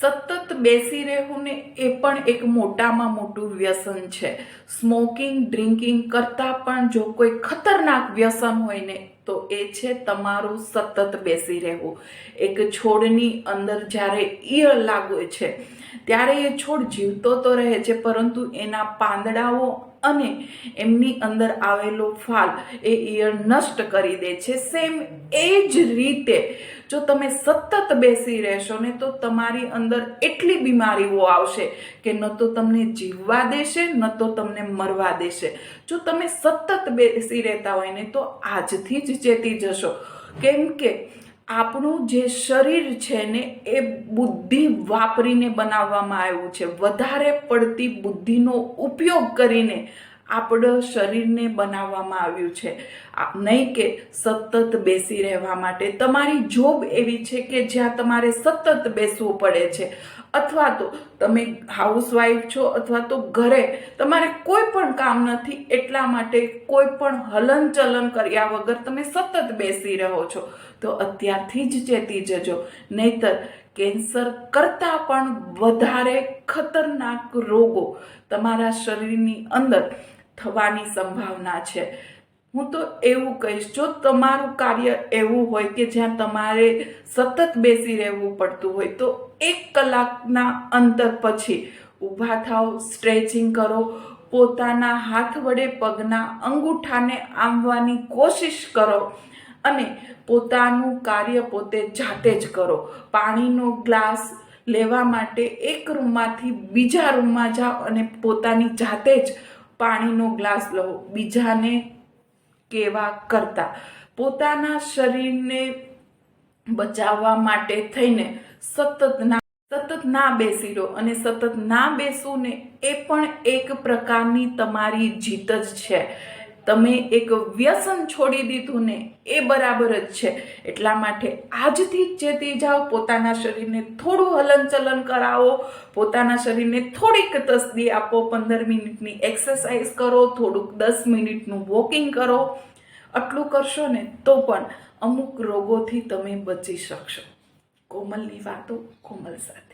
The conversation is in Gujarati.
સતત બેસી રહેવું ને એ પણ એક મોટામાં મોટું વ્યસન છે. સ્મોકિંગ ડ્રિંકિંગ કરતાં પણ જો કોઈ ખતરનાક વ્યસન હોય ને તો એ છે તમારું સતત બેસી રહેવું. એક છોડની અંદર જ્યારે ઈયળ લાગે છે ત્યારે એ છોડ જીવતો તો રહે છે, પરંતુ એના પાંદડાઓ અને એમની અંદર આવેલો ફાલ એ ઈયળ નષ્ટ કરી દે છે. સેમ એ જ રીતે જો તમે સતત બેસી રહેશો ને તો તમારી અંદર એટલી બીમારીઓ આવશે કે ન તો તમને જીવવા દેશે ન તો તમને મરવા દેશે. જો તમે સતત બેસી રહેતા હોય ને તો આજથી જ ચેતી જશો, કેમ કે આપણું જે શરીર છે ને એ બુદ્ધિ વાપરીને બનાવવામાં આવ્યું છે. વધારે પડતી બુદ્ધિનો ઉપયોગ કરીને આપણા શરીરને બનાવવામાં આવ્યું છે, નહીં કે સતત બેસી રહેવા માટે. તમારી જોબ એવી છે કે જ્યાં તમારે સતત બેસવું પડે છે, અથવા તો તમે હાઉસવાઈફ છો અથવા તો ઘરે તમારે કોઈ પણ કામ નથી, એટલા માટે કોઈ પણ હલનચલન કર્યા વગર તમે સતત બેસી રહો છો, તો અત્યારથી જ ચેતી જજો, નહીતર કેન્સર કરતાં પણ વધારે ખતરનાક રોગો તમારા શરીરની અંદર થવાની સંભાવના છે. હું તો એવું કહીશ, જો તમારું કાર્ય એવું હોય કે જ્યાં તમારે સતત બેસી રહેવું પડતું હોય તો 1 કલાકના અંતર પછી ઊભા થાઓ, સ્ટ્રેચિંગ કરો, પોતાના હાથ વડે પગના અંગૂઠાને આંબવાની કોશિશ કરો અને પોતાનું કાર્ય પોતે જાતે જ કરો. પાણીનો ગ્લાસ લેવા માટે એક રૂમમાંથી બીજા રૂમમાં જાઓ અને પોતાની જાતે જ પાણીનો ગ્લાસ લો. બીજાને કેવા કરતા પોતાના શરીરને બચાવવા માટે થઈને સતત ના બેસી રહો. અને સતત ના બેસવું ને એ પણ એક પ્રકારની તમારી જીત જ છે. તમે એક વ્યસન છોડી દીધું ને એ બરાબર જ છે. એટલા માટે આજથી જ ચેતી જાઓ, પોતાના શરીરને થોડું હલનચલન કરાવો, પોતાના શરીરને થોડીક તસદી આપો, 15 મિનિટની એક્સરસાઇઝ કરો, થોડુંક 10 મિનિટનું વોકિંગ કરો. આટલું કરશો ને તો પણ અમુક રોગોથી તમે બચી શકશો. કોમલની વાતો કોમલ સાથે.